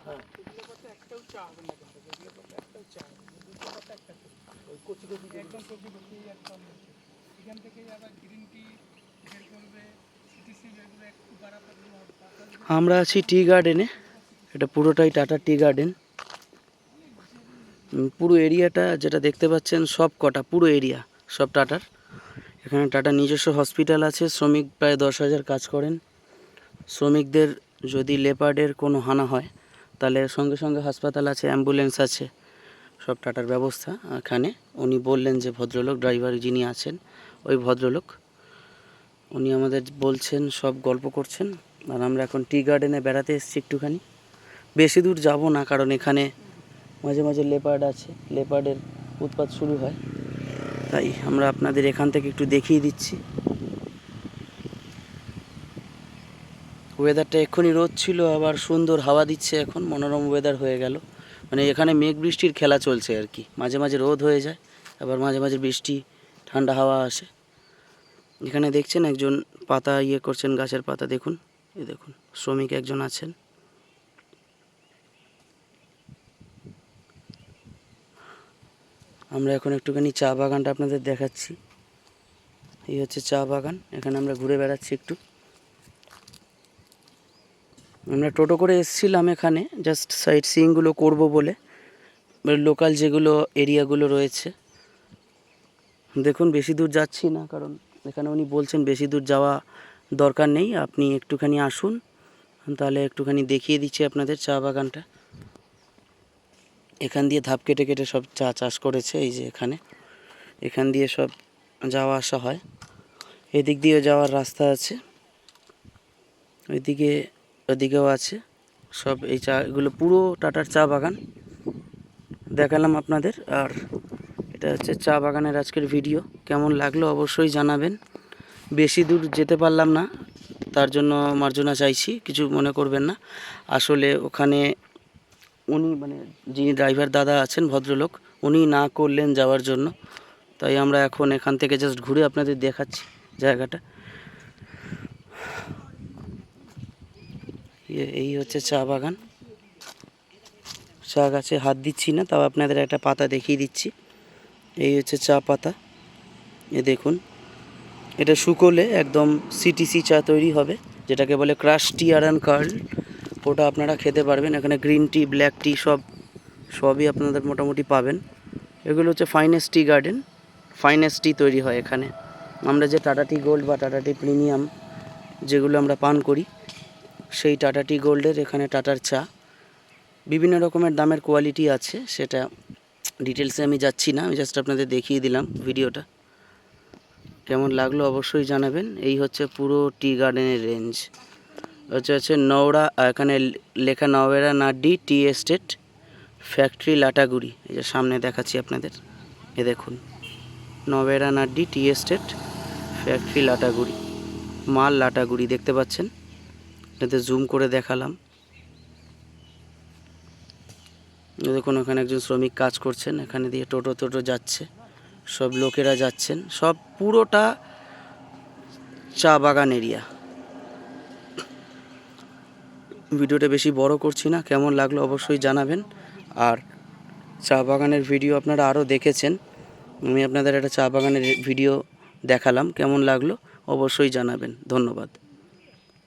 আমরা আছি টি গার্ডেনে। এটা পুরোটাই টাটা টি গার্ডেন। পুরো এরিয়াটা যেটা দেখতে পাচ্ছেন সব কটা পুরো এরিয়া সব টাটার। এখানে টাটা নিজস্ব হসপিটাল আছে। শ্রমিক প্রায় 10,000 কাজ করেন। শ্রমিকদের যদি লেপার্ডের কোনো হানা হয় তাহলে সঙ্গে সঙ্গে হাসপাতাল আছে, অ্যাম্বুলেন্স আছে, সব টাটার ব্যবস্থা এখানে। উনি বললেন যে ভদ্রলোক ড্রাইভার যিনি আছেন ওই ভদ্রলোক উনি আমাদের বলছেন, সব গল্প করছেন। আর আমরা এখন টি গার্ডেনে বেড়াতে এসেছি একটুখানি। বেশি দূর যাব না, কারণ এখানে মাঝে মাঝে লেপার্ড আছে, লেপার্ডের উৎপাত শুরু হয়, তাই আমরা আপনাদের এখান থেকে একটু দেখিয়ে দিচ্ছি। ওয়েদারটা এক্ষুনি রোদ ছিল, আবার সুন্দর হাওয়া দিচ্ছে, এখন মনোরম ওয়েদার হয়ে গেল। মানে এখানে মেঘ বৃষ্টির খেলা চলছে আর কি। মাঝে মাঝে রোদ হয়ে যায়, আবার মাঝে মাঝে বৃষ্টি, ঠান্ডা হাওয়া আসে। এখানে দেখছেন একজন পাতা করছেন, গাছের পাতা দেখুন, এই দেখুন শ্রমিক একজন আছেন। আমরা এখন একটুখানি চা বাগানটা আপনাদের দেখাচ্ছি। এই হচ্ছে চা বাগান, এখানে আমরা ঘুরে বেড়াচ্ছি একটু। আমরা টোটো করে এসেছিলাম এখানে জাস্ট সাইট সিইংগুলো করবো বলে। লোকাল যেগুলো এরিয়াগুলো রয়েছে দেখুন, বেশি দূর যাচ্ছি না, কারণ এখানে উনি বলছেন বেশি দূর যাওয়া দরকার নেই, আপনি একটুখানি আসুন, তাহলে একটুখানি দেখিয়ে দিচ্ছি আপনাদের চা বাগানটা। এখান দিয়ে ধাপ কেটে কেটে সব চা চাষ করেছে। এই যে এখান দিয়ে সব যাওয়া আসা হয়। এদিক দিয়ে যাওয়ার রাস্তা আছে, ওইদিকেও আছে। সব এই এগুলো পুরো টাটার চা বাগান দেখালাম আপনাদের। আর এটা হচ্ছে চা বাগানের আজকের ভিডিও। কেমন লাগলো অবশ্যই জানাবেন। বেশি দূর যেতে পারলাম না, তার জন্য মার্জনা চাইছি, কিছু মনে করবেন না। আসলে ওখানে উনি মানে যিনি ড্রাইভার দাদা আছেন ভদ্রলোক, উনি না করলেন যাওয়ার জন্য, তাই আমরা এখন এখান থেকে জাস্ট ঘুরে আপনাদের দেখাচ্ছি জায়গাটা। এই হচ্ছে চা বাগান। চা গাছে হাত দিচ্ছি না, তাও আপনাদের একটা পাতা দেখিয়ে দিচ্ছি। এই হচ্ছে চা পাতা, এ দেখুন। এটা শুকোলে একদম সিটিসি চা তৈরি হবে, যেটাকে বলে ক্রাশ টি আয়রন কার্ল। ওটা আপনারা খেতে পারবেন। এখানে গ্রিন টি, ব্ল্যাক টি সবই আপনাদের মোটামুটি পাবেন। এগুলো হচ্ছে ফাইনেস্ট টি গার্ডেন, ফাইনেস্ট টি তৈরি হয় এখানে। আমরা যে টাটা টি গোল্ড বা টাটা টি প্রিমিয়াম যেগুলো আমরা পান করি, সেই টাটা টি গোল্ডের এখানে টাটার চা। বিভিন্ন রকমের দামের কোয়ালিটি আছে, সেটা ডিটেলসে আমি যাচ্ছি না, আমি জাস্ট আপনাদের দেখিয়ে দিলাম ভিডিওটা। কেমন লাগলো অবশ্যই জানাবেন। এই হচ্ছে পুরো টি গার্ডেনের রেঞ্জ। হচ্ছে নওড়া, এখানে লেখা নওড়া নাড্ডি টি এস্টেট ফ্যাক্টরি লাটাগুড়ি। এই যে সামনে দেখাচ্ছি আপনাদের, এ দেখুন নওড়া নাড্ডি টি এস্টেট ফ্যাক্টরি লাটাগুড়ি, মাল লাটাগুড়ি দেখতে পাচ্ছেন। এটাতে জুম করে দেখালাম। দেখুন ওখানে একজন শ্রমিক কাজ করছেন, এখানে দিয়ে টোটো যাচ্ছে, সব লোকেরা যাচ্ছেন, সব পুরোটা চা বাগান এরিয়া। ভিডিওটা বেশি বড় করছি না, কেমন লাগলো অবশ্যই জানাবেন। আর চা বাগানের ভিডিও আপনারা আরও দেখেছেন, আমি আপনাদের একটা চা বাগানের ভিডিও দেখালাম, কেমন লাগলো অবশ্যই জানাবেন। ধন্যবাদ।